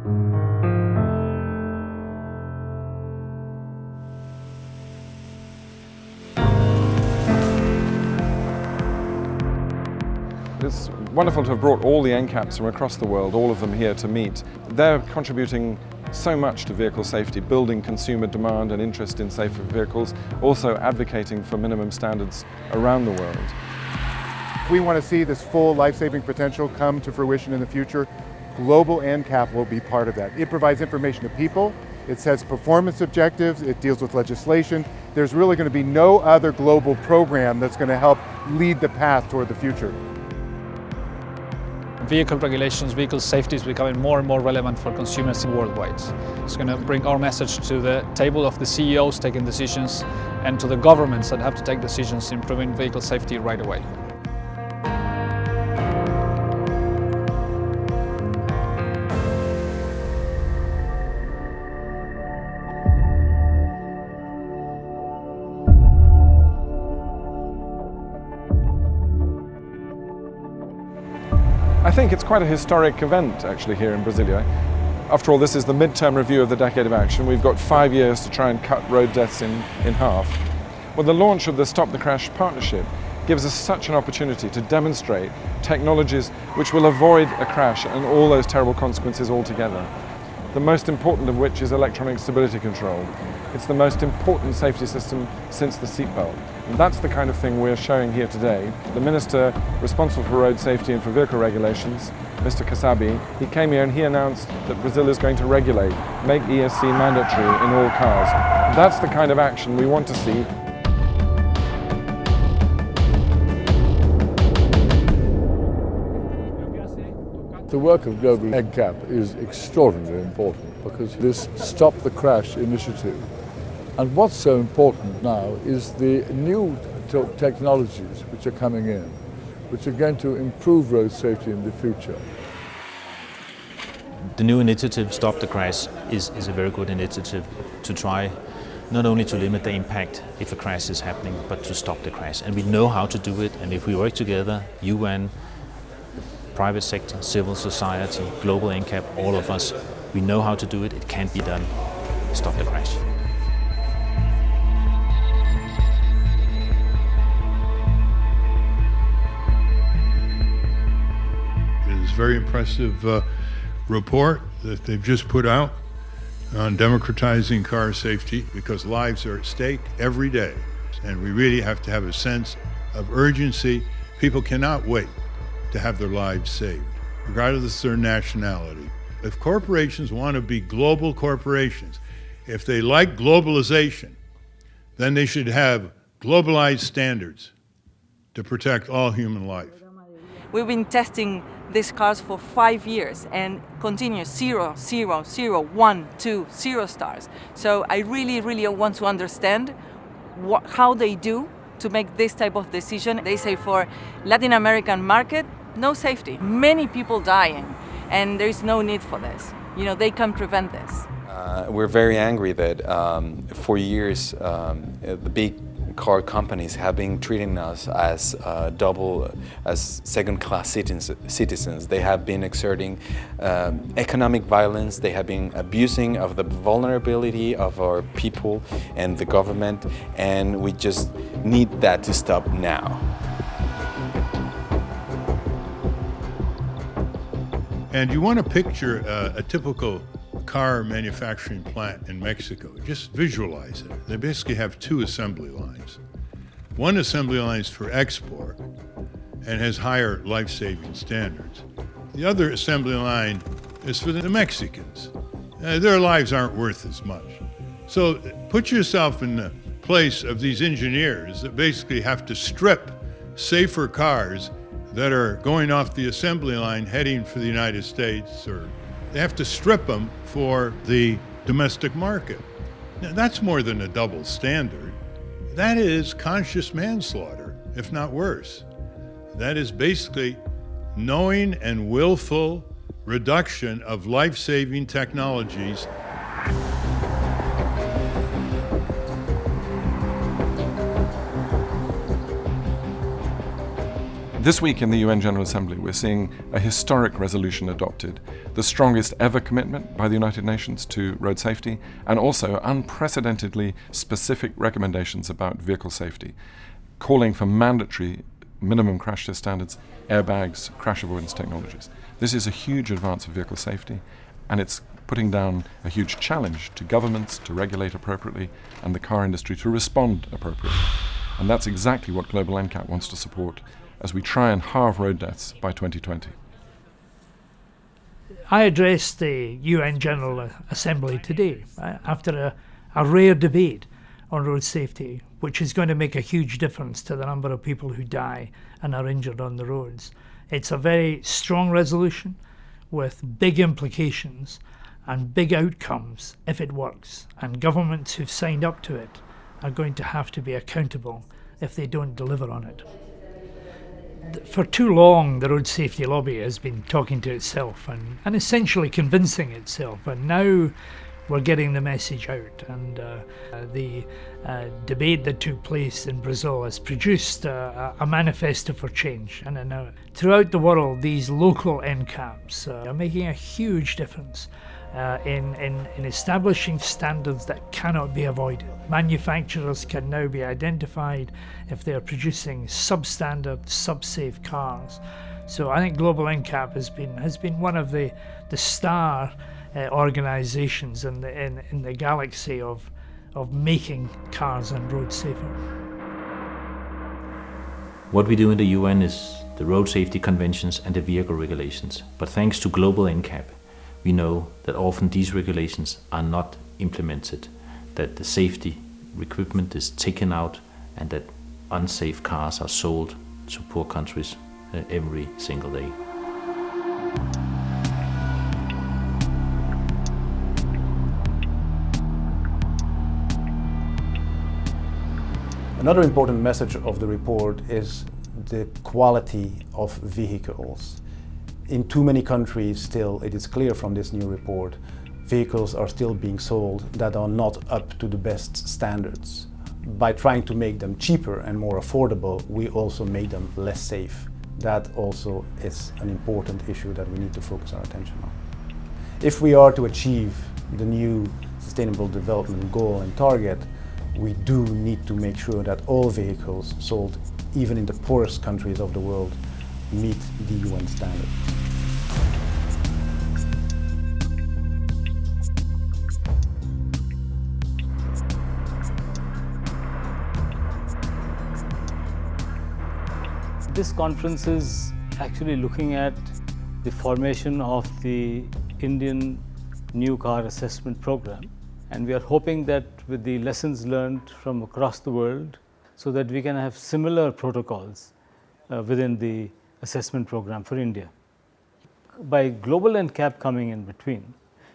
It's wonderful to have brought all the NCAPs from across the world, all of them here to meet. They're contributing so much to vehicle safety, building consumer demand and interest in safer vehicles, also advocating for minimum standards around the world. If we want to see this full life-saving potential come to fruition in the future, Global NCAP will be part of that. It provides information to people, it sets performance objectives, it deals with legislation. There's really going to be no other global program that's going to help lead the path toward the future. Vehicle regulations, vehicle safety is becoming more and more relevant for consumers worldwide. It's going to bring our message to the table of the CEOs taking decisions and to the governments that have to take decisions improving vehicle safety right away. I think it's quite a historic event actually here in Brasilia. After all, this is the midterm review of the Decade of Action. We've got 5 years to try and cut road deaths in half. Well, the launch of the Stop the Crash partnership gives us such an opportunity to demonstrate technologies which will avoid a crash and all those terrible consequences altogether. The most important of which is electronic stability control. It's the most important safety system since the seatbelt. And that's the kind of thing we're showing here today. The Minister responsible for road safety and for vehicle regulations, Mr. Kasabi, he came here and he announced that Brazil is going to regulate, make ESC mandatory in all cars. That's the kind of action we want to see. The work of Global NCAP is extraordinarily important because this Stop the Crash initiative. And what's so important now is the new technologies which are coming in, which are going to improve road safety in the future. The new initiative, Stop the Crash, is a very good initiative to try not only to limit the impact if a crash is happening, but to stop the crash. And we know how to do it, and if we work together, UN, private sector, civil society, Global NCAP, all of us, we know how to do it, it can be done. Stop the crash. It is a very impressive report that they've just put out on democratizing car safety because lives are at stake every day. And we really have to have a sense of urgency. People cannot wait to have their lives saved, regardless of their nationality. If corporations want to be global corporations, if they like globalization, then they should have globalized standards to protect all human life. We've been testing these cars for 5 years and continue 0, 0, 0, 1, 2, 0 stars. So I really want to understand how they do to make this type of decision. They say for Latin American market, no safety. Many people dying, and there is no need for this. You know, they can prevent this. We're very angry that for years the big car companies have been treating us as second-class citizens. They have been exerting economic violence. They have been abusing of the vulnerability of our people and the government, and we just need that to stop now. And you want to picture a typical car manufacturing plant in Mexico. Just visualize it. They basically have 2 assembly lines. One assembly line is for export and has higher life-saving standards. The other assembly line is for the Mexicans. Their lives aren't worth as much. So put yourself in the place of these engineers that basically have to strip safer cars that are going off the assembly line heading for the United States, or they have to strip them for the domestic market. Now, that's more than a double standard. That is conscious manslaughter, if not worse. That is basically knowing and willful reduction of life-saving technologies. This week in the UN General Assembly, we're seeing a historic resolution adopted, the strongest ever commitment by the United Nations to road safety, and also unprecedentedly specific recommendations about vehicle safety, calling for mandatory minimum crash test standards, airbags, crash avoidance technologies. This is a huge advance for vehicle safety, and it's putting down a huge challenge to governments to regulate appropriately and the car industry to respond appropriately. And that's exactly what Global NCAP wants to support as we try and halve road deaths by 2020. I addressed the UN General Assembly today after a rare debate on road safety, which is going to make a huge difference to the number of people who die and are injured on the roads. It's a very strong resolution with big implications and big outcomes if it works, and governments who've signed up to it are going to have to be accountable if they don't deliver on it. For too long, the road safety lobby has been talking to itself and essentially convincing itself, and now we're getting the message out. And the debate that took place in Brazil has produced a manifesto for change. And now, throughout the world, these local NCAPs are making a huge difference in establishing standards that cannot be avoided. Manufacturers can now be identified if they are producing substandard, sub-safe cars. So I think Global NCAP has been one of the star organisations in the galaxy of making cars and roads safer. What we do in the UN is the road safety conventions and the vehicle regulations. But thanks to Global NCAP, we know that often these regulations are not implemented, that the safety equipment is taken out, and that unsafe cars are sold to poor countries every single day. Another important message of the report is the quality of vehicles. In too many countries still, it is clear from this new report, vehicles are still being sold that are not up to the best standards. By trying to make them cheaper and more affordable, we also make them less safe. That also is an important issue that we need to focus our attention on. If we are to achieve the new Sustainable Development Goal and target, we do need to make sure that all vehicles sold, even in the poorest countries of the world, meet the UN standard. This conference is actually looking at the formation of the Indian New Car Assessment Program, and we are hoping that with the lessons learned from across the world, so that we can have similar protocols within the assessment program for India. By Global NCAP coming in between,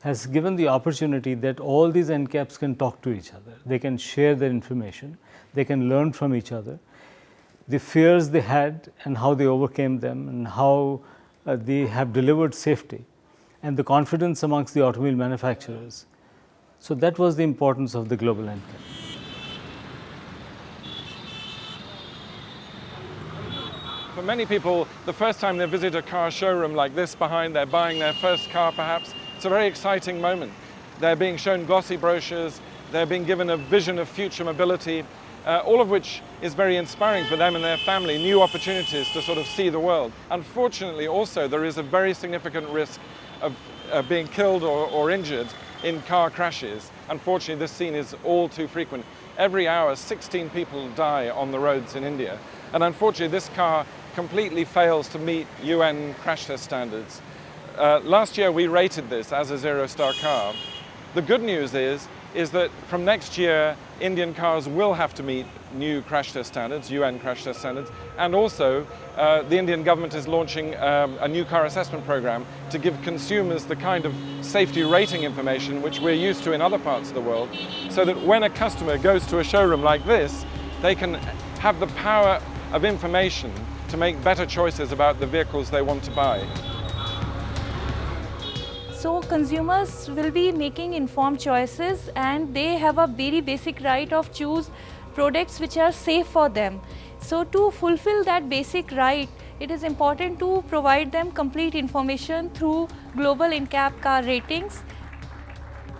has given the opportunity that all these NCAPs can talk to each other. They can share their information, they can learn from each other, the fears they had and how they overcame them, and how they have delivered safety, and the confidence amongst the automobile manufacturers. So that was the importance of the Global NCAP. For many people, the first time they visit a car showroom like this behind, they're buying their first car perhaps, it's a very exciting moment. They're being shown glossy brochures, they're being given a vision of future mobility, all of which is very inspiring for them and their family, new opportunities to sort of see the world. Unfortunately also, there is a very significant risk of being killed or injured in car crashes. Unfortunately, this scene is all too frequent. Every hour, 16 people die on the roads in India. And unfortunately, this car completely fails to meet UN crash test standards. Last year, we rated this as a zero-star car. The good news is that from next year, Indian cars will have to meet new crash test standards, UN crash test standards, and also the Indian government is launching a new car assessment program to give consumers the kind of safety rating information which we're used to in other parts of the world, so that when a customer goes to a showroom like this, they can have the power of information to make better choices about the vehicles they want to buy. So consumers will be making informed choices, and they have a very basic right of choose products which are safe for them. So to fulfill that basic right, it is important to provide them complete information through Global NCAP car ratings.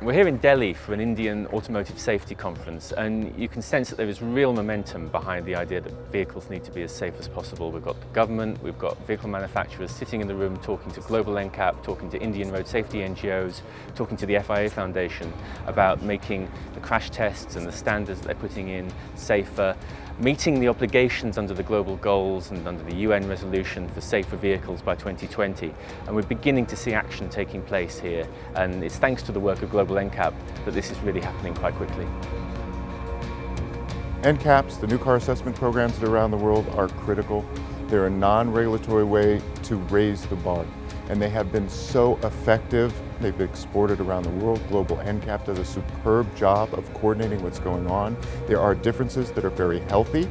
We're here in Delhi for an Indian automotive safety conference, and you can sense that there is real momentum behind the idea that vehicles need to be as safe as possible. We've got the government, we've got vehicle manufacturers sitting in the room talking to Global NCAP, talking to Indian road safety NGOs, talking to the FIA Foundation about making the crash tests and the standards that they're putting in safer, meeting the obligations under the global goals and under the UN resolution for safer vehicles by 2020. And we're beginning to see action taking place here, and it's thanks to the work of Global NCAP that this is really happening quite quickly. NCAPs, the new car assessment programs that are around the world, are critical. They're a non-regulatory way to raise the bar, and they have been so effective. They've been exported around the world. Global NCAP does a superb job of coordinating what's going on. There are differences that are very healthy,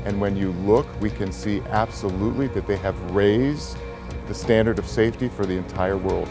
and when you look, we can see absolutely that they have raised the standard of safety for the entire world.